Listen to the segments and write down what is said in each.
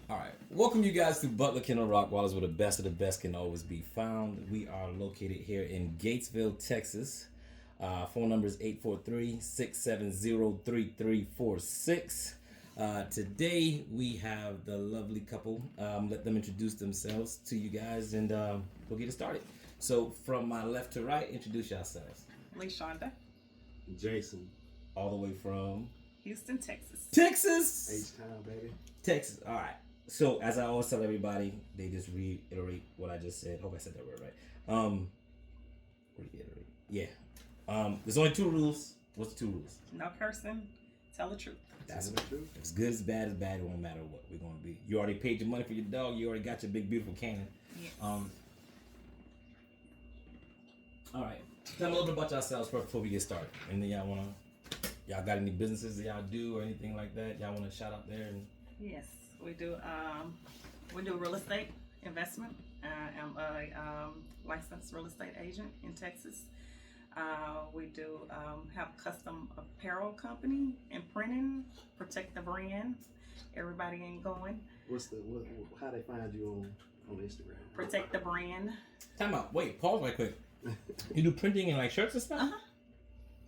All right. Welcome you guys to Butler Kennels Rottweilers, where the best of the best can always be found. We are located here in Gatesville, Texas. Phone number is 843-670-3346. Today we have the lovely couple. Let them introduce themselves to you guys and we'll get it started. So from my left to right, introduce yourselves. LeShonda, Jason. All the way from Houston, Texas. Texas. H-Town, baby. Texas. All right. So as I always tell everybody, they just reiterate what I just said. Hope I said that word right. Reiterate. Yeah. There's only 2 rules. What's the 2 rules? No cursing. Tell the truth. That's the truth. As good as bad, it won't matter what we're gonna be. You already paid your money for your dog. You already got your big beautiful Canon. Yes. All right. Tell me a little bit about yourselves first before we get started. And then y'all got any businesses that y'all do or anything like that? Y'all wanna shout out there? And Yes, we do. We do real estate investment. I'm a licensed real estate agent in Texas. We do have custom apparel company and printing. Protect the brand. Everybody ain't going. How they find you on Instagram? Protect the brand. Time out. Wait. Pause right quick. You do printing in like shirts and stuff?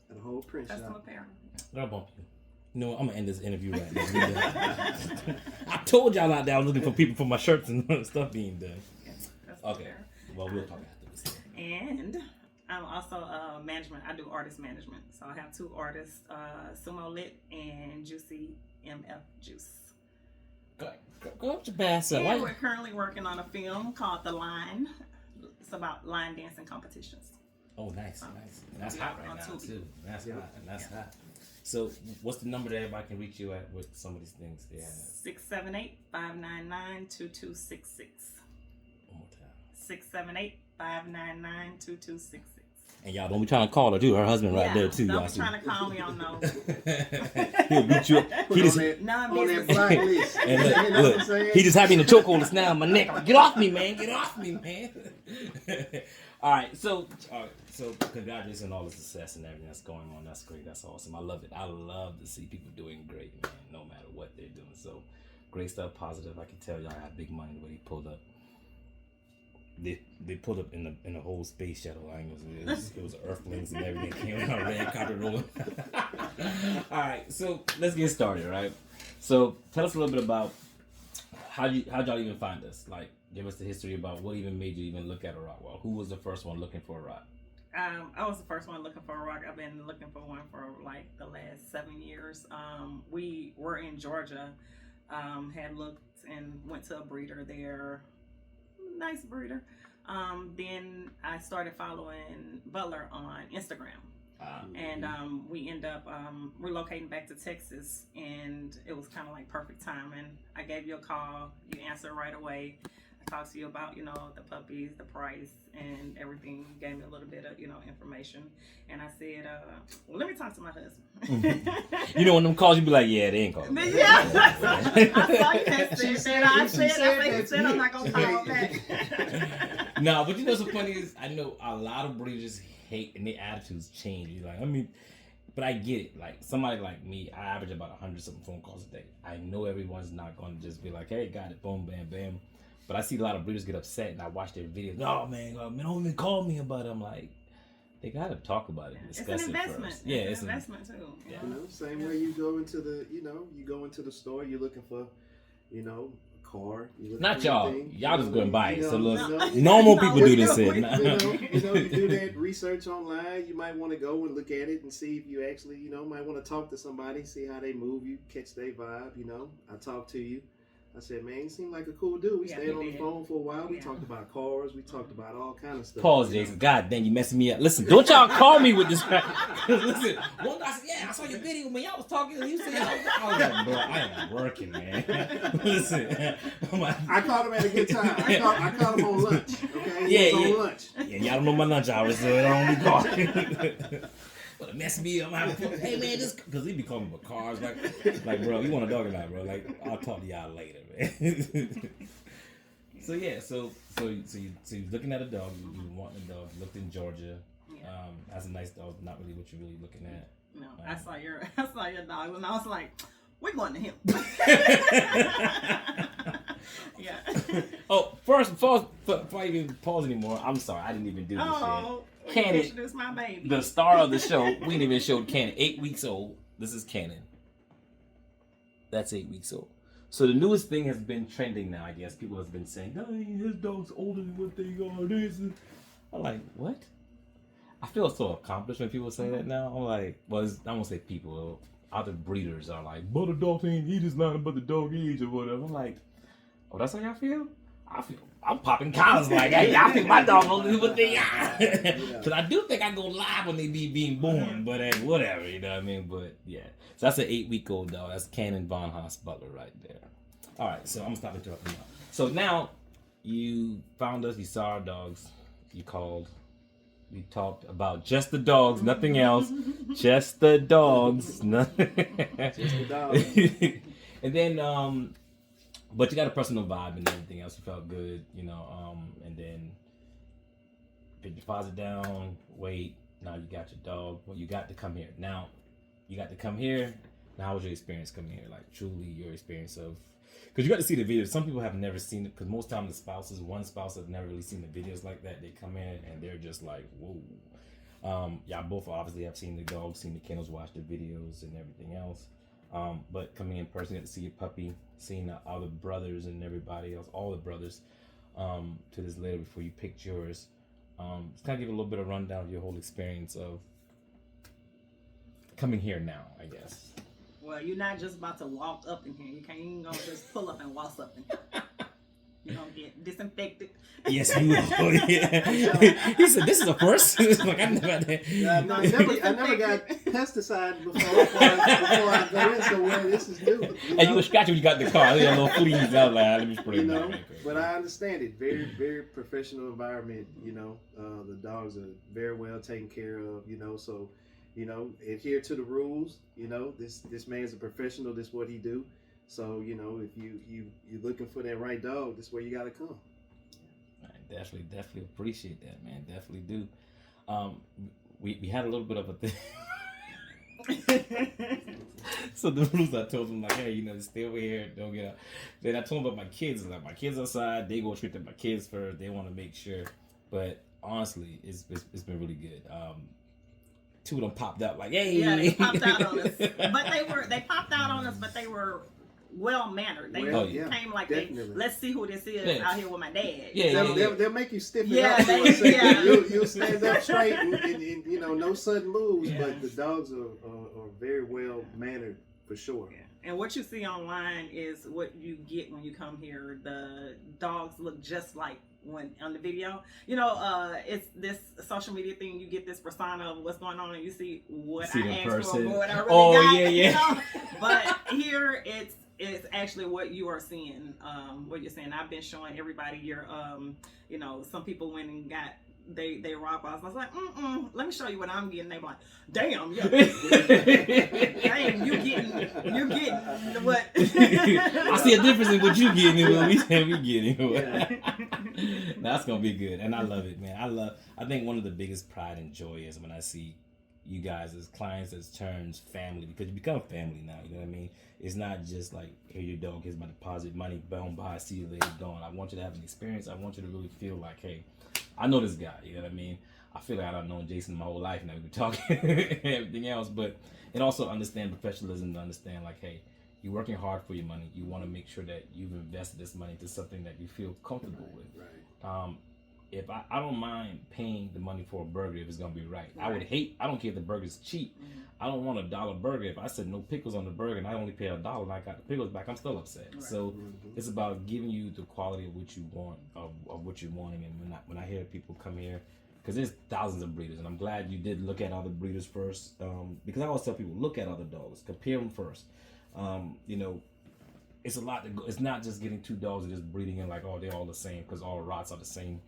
Got a whole print Custom shop. apparel. I'll bump you. You know what? I'm gonna end this interview right now. I told y'all out there I was looking for people for my shirts and stuff being done. Yes, Okay. apparel. Well, we'll talk after this. And I'm also management. I do artist management. So I have 2 artists, Sumo Lit and Juicy MF Juice. Go up your bass up. And we're currently working on a film called The Line. It's about line dancing competitions. Oh, nice. And that's hot right now too. That's hot. Hot. So, what's the number that everybody can reach you at with some of these things? They have 678-599-2266. one more time. 678-599-2266. And y'all don't be trying to call her too. Her husband right there too. Don't Y'all be trying to call me on no. He'll beat you up. He just non-business. blacklist. and look, he just had me in the chokehold. It's now on my neck. Like, get off me, man. Get off me, man. All right. So congratulations on all the success and everything that's going on. That's great. That's awesome. I love it. I love to see people doing great, man, no matter what they're doing. So great stuff, positive. I can tell y'all had big money when he pulled up. They pulled up in the whole space shuttle. It was Earthlings and everything came on a red carpet rolling. All right, so let's get started, right? So tell us a little bit about how'd y'all even find us? Like, give us the history about what even made you even look at a Rottweiler. Who was the first one looking for a Rott? I was the first one looking for a rock. I've been looking for one for like the last 7 years. We were in Georgia, had looked and went to a breeder there. Nice breeder. Then I started following Butler on Instagram. And we end up relocating back to Texas, and it was kind of like perfect timing. I gave you a call. You answered right away. I talked to you about, the puppies, the price, and everything. You gave me a little bit of, information. And I said, well, let me talk to my husband. You know when them calls, you be like, yeah, they ain't calling me. Yeah. I saw you had said I said I'm not going to call back. No, but you know what's funny is I know a lot of breeders hate and their attitudes change. You're like, but I get it. Like somebody like me, I average about 100 something phone calls a day. I know everyone's not going to just be like, hey, got it, boom, bam, bam. But I see a lot of breeders get upset, and I watch their videos. Oh man, don't even call me about it. I'm like, they gotta talk about it, discuss it's an investment. First. Yeah, it's an investment too. Yeah. Same way you go into the store, you're looking for, a car. Not y'all. Y'all just go and buy it. So look, no. normal people do this. You do that research online. You might want to go and look at it and see if you actually, might want to talk to somebody, see how they move, you catch their vibe. I talk to you. I said, man, you seem like a cool dude. We stayed on the phone for a while. We talked about cars. We talked about all kind of stuff. Pause, Jason. God dang, you messing me up. Listen, don't y'all call me with this crap. Listen, one guy said, yeah, I saw your video when y'all was talking. And you said, I was like, bro, I am working, man. Listen. I caught him at a good time. I caught him on lunch. Okay? Yeah, he was on lunch. Yeah, y'all don't know my lunch hours, so it don't be calling. But it messed me up. Hey man, just because he be calling me for cars, like bro, you want a dog or not, bro? Like I'll talk to y'all later, man. So yeah, so you looking at a dog, you want a dog. You looked in Georgia. That's a nice dog, not really what you're really looking at. No, I saw your dog, and I was like, we're going to him. First, before I even pause anymore, I'm sorry, I didn't even do this shit. Canon, introduce my baby. The star of the show, we didn't even show Canon. 8 weeks old. This is Canon. That's 8 weeks old. So the newest thing has been trending now, I guess. People have been saying, his dog's older than what they are. This is... I'm like, what? I feel so accomplished when people say that now. I'm like, well, I won't say people. Other breeders are like, but the dog ain't, he just not about the dog age or whatever. I'm like, oh, that's how y'all feel? I'm popping collars like, hey, I think my dog older than what they are. Because I do think I go live when they be being born, but hey, whatever, you know what I mean? But yeah, so that's an 8-week-old dog. That's Canon Von Haas Butler right there. All right, so I'm gonna stop interrupting now. So now you found us, you saw our dogs, you called, we talked about just the dogs, nothing else, just the dogs, nothing. Just the dogs. And then, but you got a personal vibe and everything else. You felt good, you know, and then put your deposit down, wait. Now you got your dog. Well, you got to come here. Now, you got to come here. Now, how was your experience coming here? Like, truly your experience of... Because you got to see the videos. Some people have never seen it. Because most times one spouse has never really seen the videos like that. They come in and they're just like, whoa. Y'all both obviously have seen the dogs, seen the kennels, watched the videos and everything else. But coming in person, you get to see your puppy, seeing all the brothers and everybody else, all the brothers, to this later before you picked yours. Just kind of give a little bit of rundown of your whole experience of coming here now, I guess. Well, you're not just about to walk up in here. You can't even go just pull up and walk up in here. You're going to get disinfected. Yes, you will. Yeah. He said, this is a first. Like, I never got pesticide before I go in somewhere. This is new. And you were scratching when you got in the car. There a little fleas out loud. Let me spray it. But I understand it. Very, very professional environment. You know, the dogs are very well taken care of. You know, so adhere to the rules. You know, this man's a professional. This is what he do. So, you know, if you're looking for that right dog, this is where you got to come. I definitely appreciate that, man. Definitely do. We had a little bit of a thing. So the rules, I told them, like, hey, you know, stay over here, don't get out. Then I told them about my kids. Like, my kids outside, they go treat them my kids first. They want to make sure. But honestly, it's been really good. Two of them popped out like, hey. Yeah, they popped out on us. But they popped out on us, but they were well mannered. They came like let's see who this is out here with my dad. They'll make you stiffen up for a second. You'll stand up straight and you know, no sudden moves. Yeah. But the dogs are very well mannered for sure. Yeah. And what you see online is what you get when you come here. The dogs look just like when on the video. You know, it's this social media thing. You get this persona of what's going on, and you see what I asked for, what I really got. Yeah. You know? But here it's actually what you are seeing, what you're saying. I've been showing everybody your, you know, some people went and got they Rottweilers. I was like, let me show you what I'm getting. They were like, damn, yeah. Dang, you're getting what? I see a difference in what you getting and what we getting. Yeah. That's gonna be good, and I love it, man. I think one of the biggest pride and joy is when I see you guys as clients, as turns family, because you become family now. You know what I mean? It's not just like, here your dog, here's my deposit, money, boom, bye, see you later, gone. I want you to have an experience. I want you to really feel like, hey, I know this guy. You know what I mean? I feel like I don't know Jason my whole life now. We're talking everything else, but it also understand professionalism to understand like, hey, you're working hard for your money. You want to make sure that you've invested this money into something that you feel comfortable with. Right. If I don't mind paying the money for a burger if it's gonna be right. I don't care if the burger's cheap. Mm-hmm. I don't want $1 burger. If I said no pickles on the burger and I only pay $1 and I got the pickles back, I'm still upset. Right. So it's about giving you the quality of what you want, of what you're wanting. And when I hear people come here, because there's thousands of breeders, and I'm glad you did look at other breeders first, because I always tell people, look at other dogs, compare them first. You know, it's a lot to go. It's not just getting two dogs and just breeding in like, oh, they're all the same, because all rots are the same.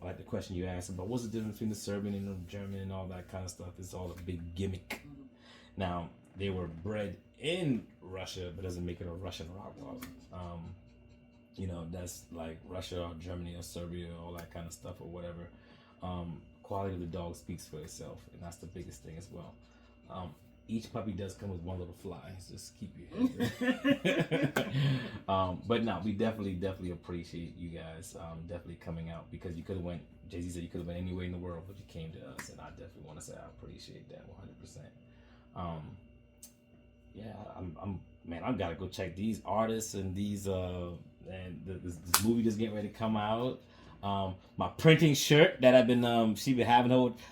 Like the question you asked about what's the difference between the Serbian and the German and all that kind of stuff. It's all a big gimmick. Mm-hmm. Now, they were bred in Russia, but doesn't make it a Russian Rottweiler. You know, that's like Russia or Germany or Serbia, all that kind of stuff or whatever. Quality of the dog speaks for itself, and that's the biggest thing as well. each puppy does come with one little fly. So just keep your head. But no, we definitely appreciate you guys definitely coming out, because you could have went. Jay-Z said you could have went anywhere in the world, but you came to us, and I definitely want to say I appreciate that 100%. Yeah, I'm man, I've got to go check these artists and these this movie just getting ready to come out. My printing shirt that I've been she been having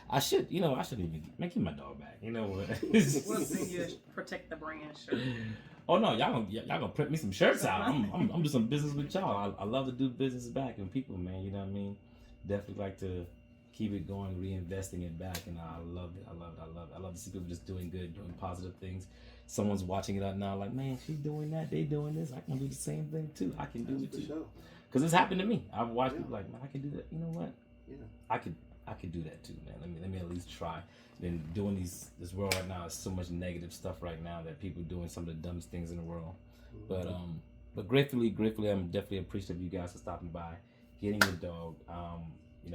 I shouldn't even keep my dog back. You know what? We'll send you a protect the brand shirt. Oh no, y'all gonna print me some shirts out. I'm doing some business with y'all. I love to do business back and people, man. You know what I mean? Definitely like to keep it going, reinvesting it back, and I love it. I love to see people just doing good, doing positive things. Someone's watching it out now, like, man, she's doing that, they doing this. I can do the same thing too. I can do it too. Sure. Because it's happened to me. I've watched people like, man, I can do that. You know what? Yeah. I could do that too, man. Let me at least try. Then doing this world right now is so much negative stuff right now that people are doing some of the dumbest things in the world. But gratefully, I'm definitely appreciative of you guys for stopping by, getting your dog,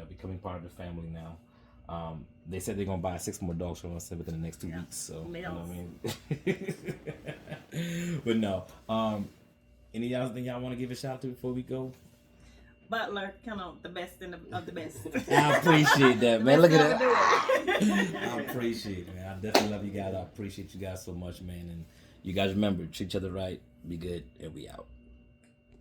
becoming part of the family now. They said they're gonna buy 6 more dogs from us within the next 2 weeks. So you know what I mean. But no. Any other thing y'all want to give a shout out to before we go? Butler Kennel, the best of the best. I appreciate that, man. Look at that. I appreciate it, man. I definitely love you guys. I appreciate you guys so much, man. And you guys remember, treat each other right, be good, and we out.